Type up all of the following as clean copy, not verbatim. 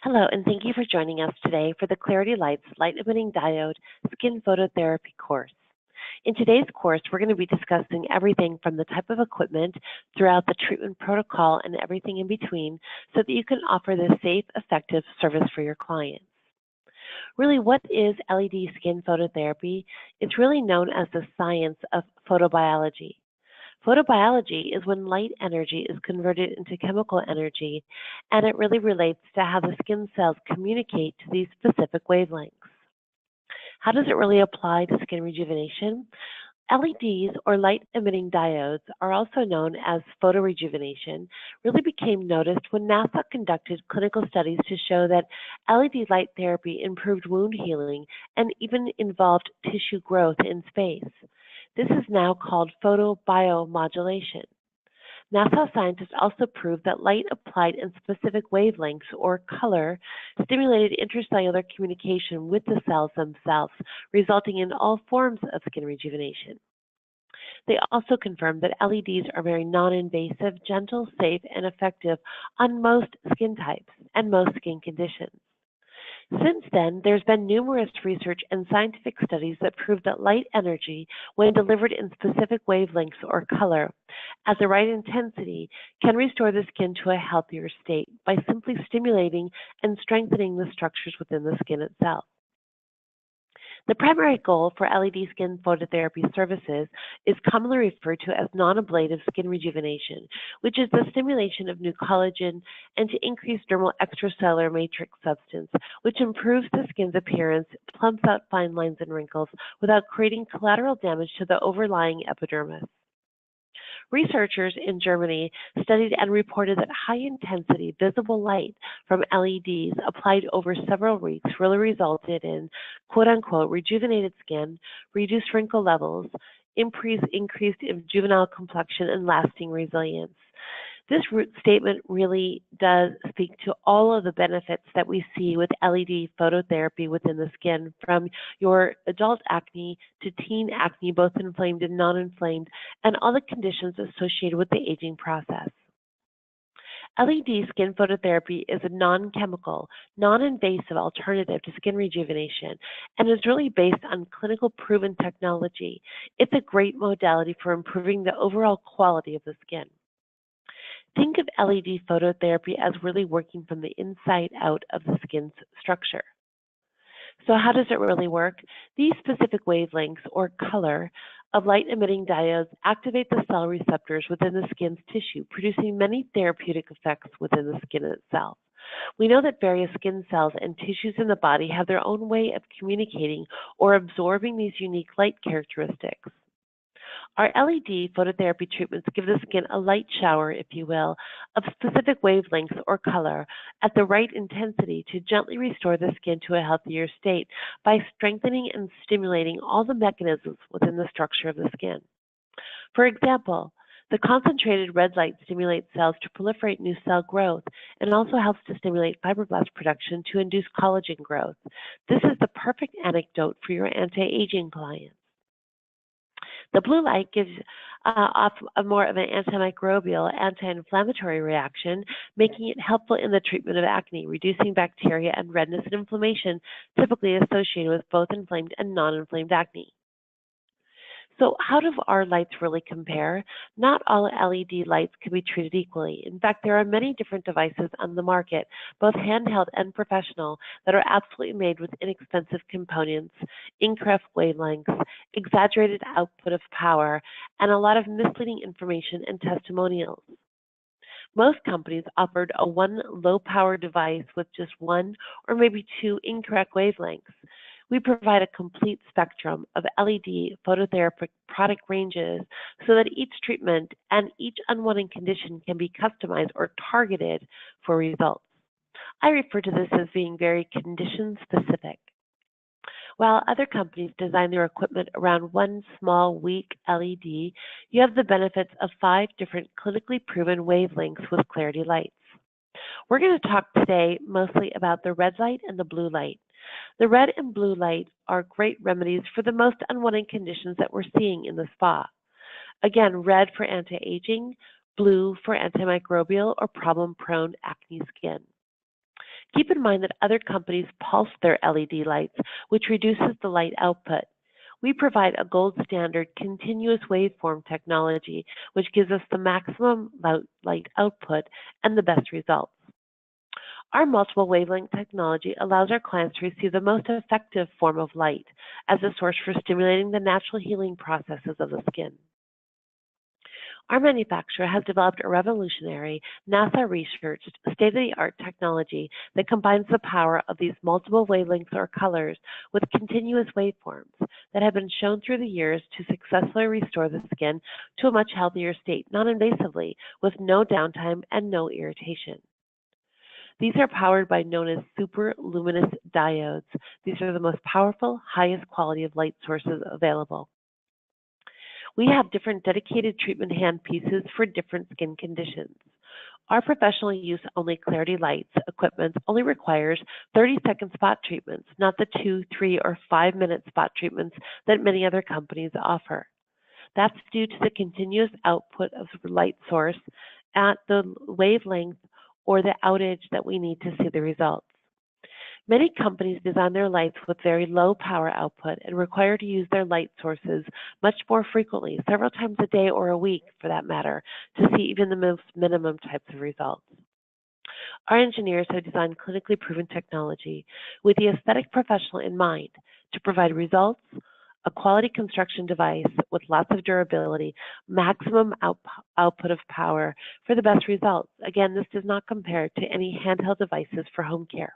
Hello, and thank you for joining us today for the Clarity Lights Light Emitting Diode Skin Phototherapy course. In today's course, we're going to be discussing everything from the type of equipment throughout the treatment protocol and everything in between so that you can offer this safe, effective service for your clients. Really, what is LED skin phototherapy? It's really known as the science of photobiology. Photobiology is when light energy is converted into chemical energy, and it really relates to how the skin cells communicate to these specific wavelengths. How does it really apply to skin rejuvenation? LEDs, or light-emitting diodes, are also known as photorejuvenation, really became noticed when NASA conducted clinical studies to show that LED light therapy improved wound healing and even involved tissue growth in space. This is now called photobiomodulation. NASA scientists also proved that light applied in specific wavelengths or color stimulated intracellular communication with the cells themselves, resulting in all forms of skin rejuvenation. They also confirmed that LEDs are very non-invasive, gentle, safe, and effective on most skin types and most skin conditions. Since then, there's been numerous research and scientific studies that prove that light energy, when delivered in specific wavelengths or color, at the right intensity, can restore the skin to a healthier state by simply stimulating and strengthening the structures within the skin itself. The primary goal for LED skin phototherapy services is commonly referred to as non-ablative skin rejuvenation, which is the stimulation of new collagen and to increase dermal extracellular matrix substance, which improves the skin's appearance, plumps out fine lines and wrinkles without creating collateral damage to the overlying epidermis. Researchers in Germany studied and reported that high-intensity visible light from LEDs applied over several weeks really resulted in quote-unquote rejuvenated skin, reduced wrinkle levels, increased juvenile complexion, and lasting resilience. This statement really does speak to all of the benefits that we see with LED phototherapy within the skin, from your adult acne to teen acne, both inflamed and non-inflamed, and all the conditions associated with the aging process. LED skin phototherapy is a non-chemical, non-invasive alternative to skin rejuvenation and is really based on clinical proven technology. It's a great modality for improving the overall quality of the skin. Think of LED phototherapy as really working from the inside out of the skin's structure. So how does it really work? These specific wavelengths or color of light-emitting diodes activate the cell receptors within the skin's tissue, producing many therapeutic effects within the skin itself. We know that various skin cells and tissues in the body have their own way of communicating or absorbing these unique light characteristics. Our LED phototherapy treatments give the skin a light shower, if you will, of specific wavelengths or color at the right intensity to gently restore the skin to a healthier state by strengthening and stimulating all the mechanisms within the structure of the skin. For example, the concentrated red light stimulates cells to proliferate new cell growth and also helps to stimulate fibroblast production to induce collagen growth. This is the perfect antidote for your anti-aging clients. The blue light gives off more of an antimicrobial, anti-inflammatory reaction, making it helpful in the treatment of acne, reducing bacteria and redness and inflammation typically associated with both inflamed and non-inflamed acne. So how do our lights really compare? Not all LED lights can be treated equally. In fact, there are many different devices on the market, both handheld and professional, that are absolutely made with inexpensive components, incorrect wavelengths, exaggerated output of power, and a lot of misleading information and testimonials. Most companies offered a one low-power device with just one or maybe two incorrect wavelengths. We provide a complete spectrum of LED phototherapy product ranges so that each treatment and each unwanted condition can be customized or targeted for results. I refer to this as being very condition-specific. While other companies design their equipment around one small, weak LED, you have the benefits of 5 different clinically proven wavelengths with Clarity lights. We're going to talk today mostly about the red light and the blue light. The red and blue light are great remedies for the most unwanted conditions that we're seeing in the spa. Again, red for anti-aging, blue for antimicrobial or problem-prone acne skin. Keep in mind that other companies pulse their LED lights, which reduces the light output. We provide a gold standard continuous waveform technology, which gives us the maximum light output and the best results. Our multiple wavelength technology allows our clients to receive the most effective form of light as a source for stimulating the natural healing processes of the skin. Our manufacturer has developed a revolutionary, NASA-researched, state-of-the-art technology that combines the power of these multiple wavelengths or colors with continuous waveforms that have been shown through the years to successfully restore the skin to a much healthier state, non-invasively, with no downtime and no irritation. These are powered by known as super luminous diodes. These are the most powerful, highest quality of light sources available. We have different dedicated treatment handpieces for different skin conditions. Our professional use only Clarity Lights equipment only requires 30-second spot treatments, not the 2, 3, or 5-minute spot treatments that many other companies offer. That's due to the continuous output of the light source at the wavelength or the outage that we need to see the results. Many companies design their lights with very low power output and require to use their light sources much more frequently, several times a day or a week for that matter, to see even the most minimum types of results. Our engineers have designed clinically proven technology with the aesthetic professional in mind to provide results, a quality construction device with lots of durability, maximum output of power for the best results. Again, this does not compare to any handheld devices for home care.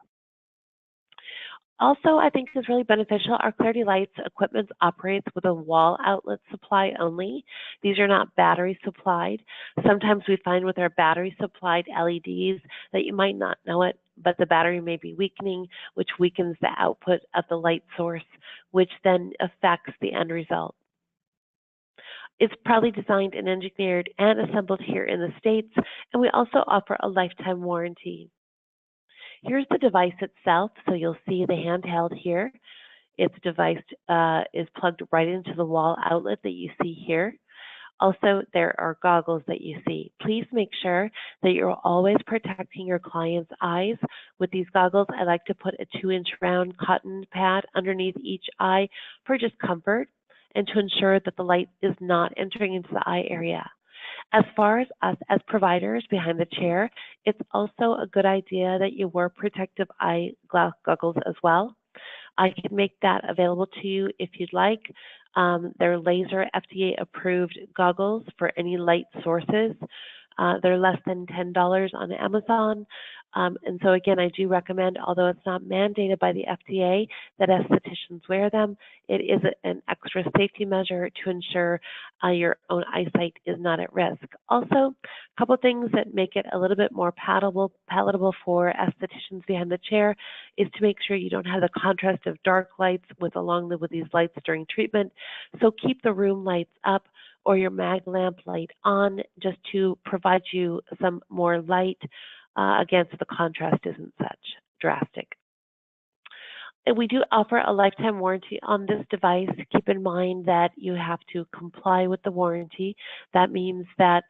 Also, I think is really beneficial, our Clarity Lights equipment operates with a wall outlet supply only. These are not battery supplied. Sometimes we find with our battery supplied LEDs that you might not know it, but the battery may be weakening, which weakens the output of the light source, which then affects the end result. It's proudly designed and engineered and assembled here in the States, and we also offer a lifetime warranty. Here's the device itself, so you'll see the handheld here. Its device is plugged right into the wall outlet that you see here. Also, there are goggles that you see. Please make sure that you're always protecting your client's eyes. With these goggles, I like to put a 2-inch round cotton pad underneath each eye for just comfort and to ensure that the light is not entering into the eye area. As far as us as providers behind the chair, it's also a good idea that you wear protective eye goggles as well. I can make that available to you if you'd like. They're laser FDA approved goggles for any light sources. They're less than $10 on Amazon. And so again, I do recommend, although it's not mandated by the FDA that estheticians wear them, it is an extra safety measure to ensure your own eyesight is not at risk. Also, a couple things that make it a little bit more palatable for estheticians behind the chair is to make sure you don't have the contrast of dark lights along with these lights during treatment. So keep the room lights up or your mag lamp light on just to provide you some more light. Again, so the contrast isn't such drastic. And we do offer a lifetime warranty on this device. Keep in mind that you have to comply with the warranty. That means that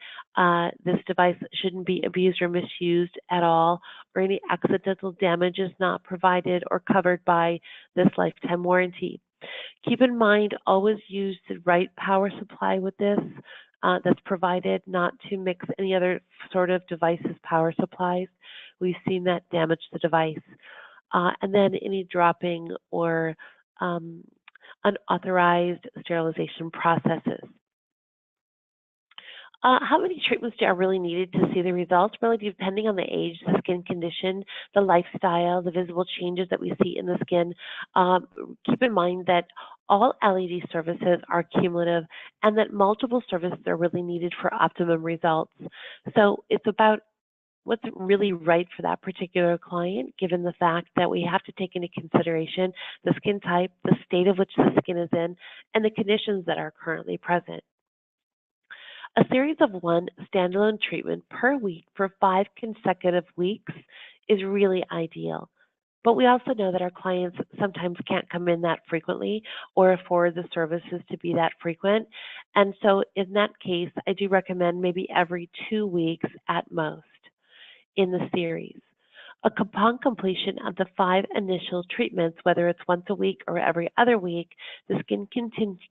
this device shouldn't be abused or misused at all, or any accidental damage is not provided or covered by this lifetime warranty. Keep in mind, always use the right power supply with this. That's provided, not to mix any other sort of device's power supplies. We've seen that damage the device. And then any dropping or unauthorized sterilization processes. How many treatments are really needed to see the results? Really depending on the age, the skin condition, the lifestyle, the visible changes that we see in the skin. Keep in mind that all LED services are cumulative and that multiple services are really needed for optimum results. So it's about what's really right for that particular client, given the fact that we have to take into consideration the skin type, the state of which the skin is in, and the conditions that are currently present. A series of one standalone treatment per week for 5 consecutive weeks is really ideal. But we also know that our clients sometimes can't come in that frequently or afford the services to be that frequent. And so in that case, I do recommend maybe every 2 weeks at most in the series. Upon completion of the 5 initial treatments, whether it's once a week or every other week, the skin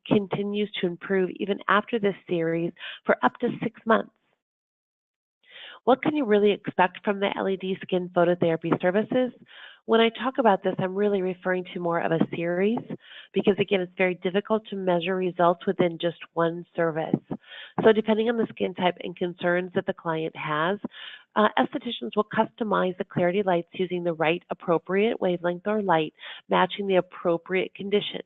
continues to improve even after this series for up to 6 months. What can you really expect from the LED skin phototherapy services? When I talk about this, I'm really referring to more of a series because, again, it's very difficult to measure results within just one service. So depending on the skin type and concerns that the client has, estheticians will customize the clarity lights using the right appropriate wavelength or light, matching the appropriate conditions.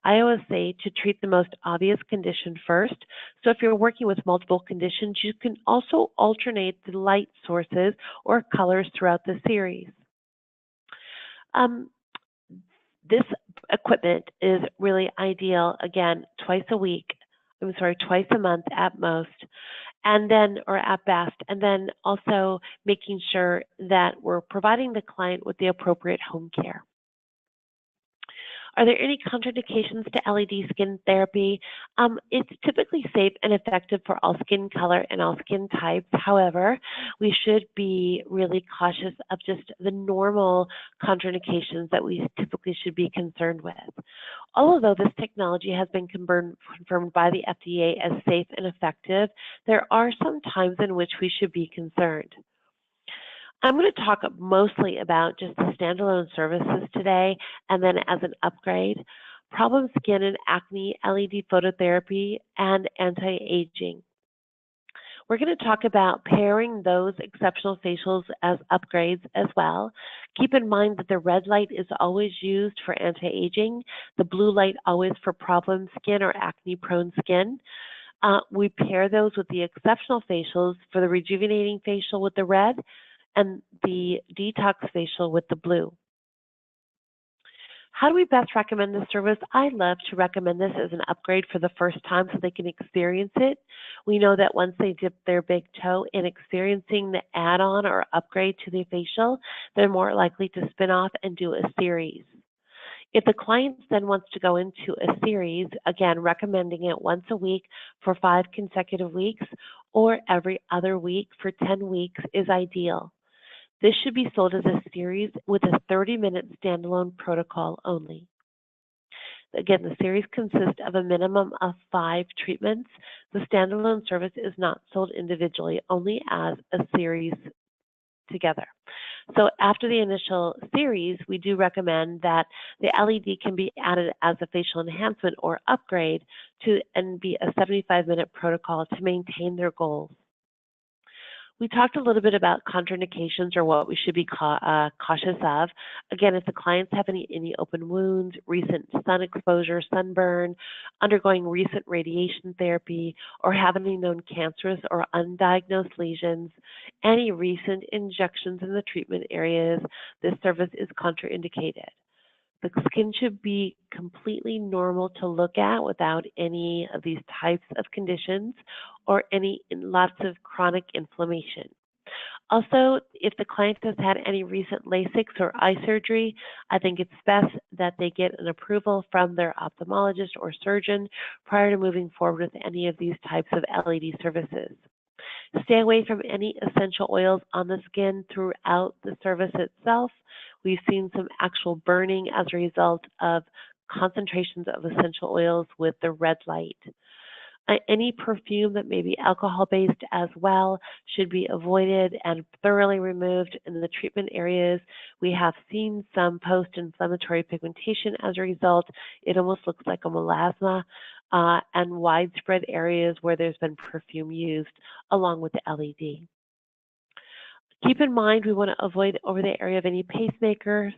I always say to treat the most obvious condition first. So if you're working with multiple conditions, you can also alternate the light sources or colors throughout the series. This equipment is really ideal, again, twice a month at most, and then, or at best, and then also making sure that we're providing the client with the appropriate home care. Are there any contraindications to LED skin therapy? It's typically safe and effective for all skin color and all skin types. However, we should be really cautious of just the normal contraindications that we typically should be concerned with. Although this technology has been confirmed by the FDA as safe and effective, there are some times in which we should be concerned. I'm going to talk mostly about just the standalone services today, and then as an upgrade, problem skin and acne, LED phototherapy, and anti-aging. We're going to talk about pairing those exceptional facials as upgrades as well. Keep in mind that the red light is always used for anti-aging, the blue light always for problem skin or acne-prone skin. We pair those with the exceptional facials for the rejuvenating facial with the red, and the detox facial with the blue. How do we best recommend this service? I love to recommend this as an upgrade for the first time so they can experience it. We know that once they dip their big toe in experiencing the add-on or upgrade to the facial, they're more likely to spin off and do a series. If the client then wants to go into a series, again, recommending it once a week for 5 consecutive weeks or every other week for 10 weeks is ideal. This should be sold as a series with a 30-minute standalone protocol only. Again, the series consists of a minimum of 5 treatments. The standalone service is not sold individually, only as a series together. So after the initial series, we do recommend that the LED can be added as a facial enhancement or upgrade and be a 75-minute protocol to maintain their goals. We talked a little bit about contraindications or what we should be cautious of. Again, if the clients have any open wounds, recent sun exposure, sunburn, undergoing recent radiation therapy, or have any known cancerous or undiagnosed lesions, any recent injections in the treatment areas, this service is contraindicated. The skin should be completely normal to look at without any of these types of conditions or lots of chronic inflammation. Also, if the client has had any recent LASIK or eye surgery, I think it's best that they get an approval from their ophthalmologist or surgeon prior to moving forward with any of these types of LED services. Stay away from any essential oils on the skin throughout the service itself. We've seen some actual burning as a result of concentrations of essential oils with the red light. Any perfume that may be alcohol-based as well should be avoided and thoroughly removed in the treatment areas. We have seen some post-inflammatory pigmentation as a result. It almost looks like a melasma and widespread areas where there's been perfume used along with the LED. Keep in mind we want to avoid over the area of any pacemakers.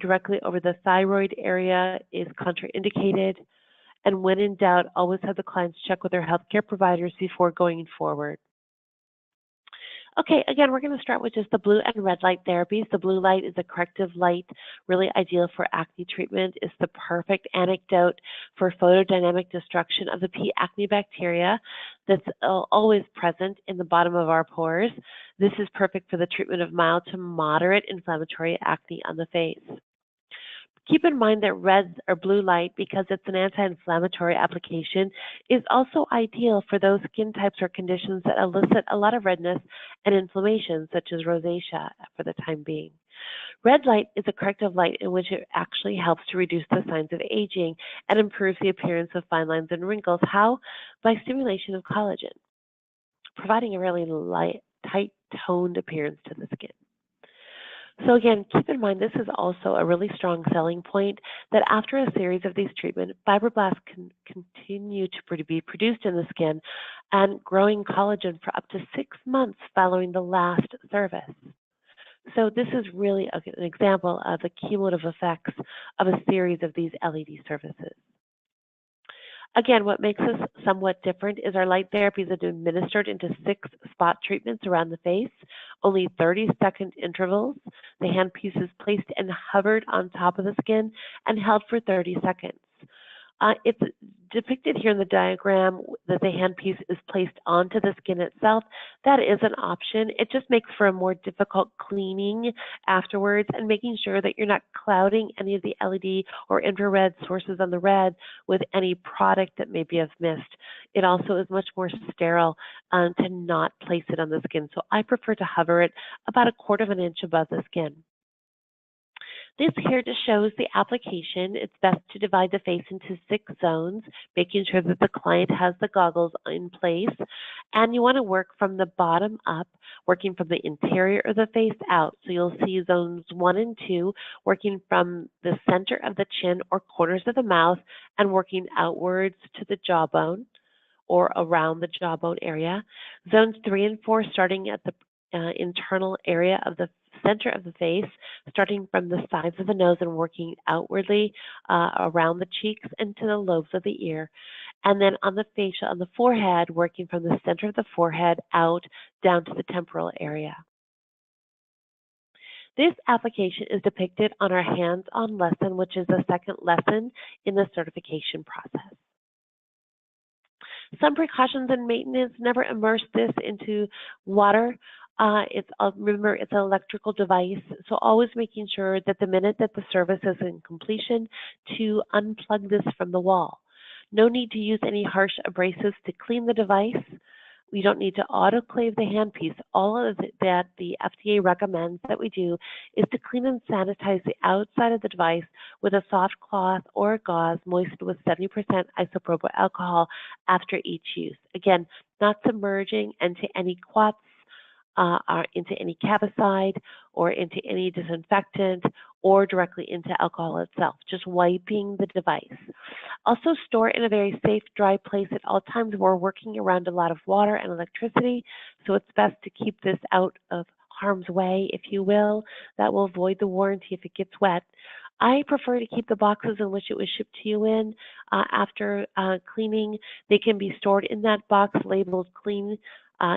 Directly over the thyroid area is contraindicated. And when in doubt, always have the clients check with their healthcare providers before going forward. Okay, again, we're going to start with just the blue and red light therapies. The blue light is a corrective light, really ideal for acne treatment. It's the perfect antidote for photodynamic destruction of the P. acne bacteria that's always present in the bottom of our pores. This is perfect for the treatment of mild to moderate inflammatory acne on the face. Keep in mind that red or blue light, because it's an anti-inflammatory application, is also ideal for those skin types or conditions that elicit a lot of redness and inflammation, such as rosacea for the time being. Red light is a corrective light in which it actually helps to reduce the signs of aging and improves the appearance of fine lines and wrinkles. How? By stimulation of collagen, providing a really light, tight, toned appearance to the skin. So again, keep in mind this is also a really strong selling point that after a series of these treatments, fibroblasts can continue to be produced in the skin and growing collagen for up to 6 months following the last service. So this is really an example of the cumulative effects of a series of these LED services. Again, what makes us somewhat different is our light therapies are administered into 6 spot treatments around the face, only 30-second intervals. The handpiece is placed and hovered on top of the skin and held for 30 seconds. It's depicted here in the diagram that the handpiece is placed onto the skin itself. That is an option. It just makes for a more difficult cleaning afterwards and making sure that you're not clouding any of the LED or infrared sources on the red with any product that may be of mist. It also is much more sterile to not place it on the skin. So I prefer to hover it about 1/4 of an inch above the skin. This here just shows the application. It's best to divide the face into 6 zones, making sure that the client has the goggles in place. And you want to work from the bottom up, working from the interior of the face out. So you'll see zones 1 and 2, working from the center of the chin or corners of the mouth and working outwards to the jawbone or around the jawbone area. Zones 3 and 4, starting at the internal area of the center of the face, starting from the sides of the nose and working outwardly around the cheeks and to the lobes of the ear. And then on the facial, on the forehead, working from the center of the forehead out down to the temporal area. This application is depicted on our hands-on lesson, which is the second lesson in the certification process. Some precautions and maintenance: never immerse this into water. Remember, it's an electrical device, so always making sure that the minute that the service is in completion to unplug this from the wall. No need to use any harsh abrasives to clean the device. We don't need to autoclave the handpiece. All of that the FDA recommends that we do is to clean and sanitize the outside of the device with a soft cloth or a gauze moistened with 70% isopropyl alcohol after each use. Again, not submerging into any quats, into any cavicide or into any disinfectant or directly into alcohol itself, just wiping the device. Also store in a very safe, dry place at all times. We're working around a lot of water and electricity, so it's best to keep this out of harm's way, if you will. That will void the warranty if it gets wet. I prefer to keep the boxes in which it was shipped to you in after cleaning. They can be stored in that box labeled clean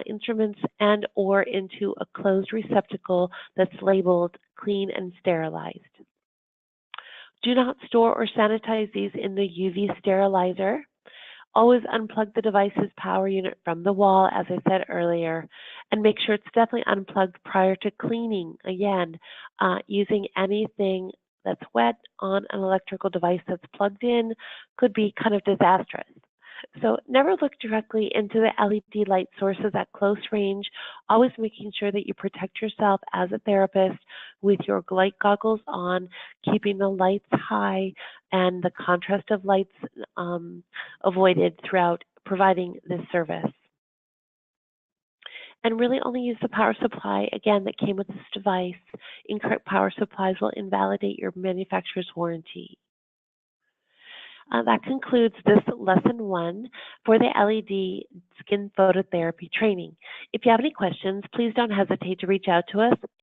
instruments and or into a closed receptacle that's labeled clean and sterilized. Do not store or sanitize these in the UV sterilizer. Always unplug the device's power unit from the wall, as I said earlier, and make sure it's definitely unplugged prior to cleaning. Again, using anything that's wet on an electrical device that's plugged in could be kind of disastrous. So never look directly into the LED light sources at close range, always making sure that you protect yourself as a therapist with your light goggles on, keeping the lights high and the contrast of lights avoided throughout providing this service. And really only use the power supply, again, that came with this device. Incorrect power supplies will invalidate your manufacturer's warranty. That concludes this lesson 1 for the LED skin phototherapy training. If you have any questions, please don't hesitate to reach out to us.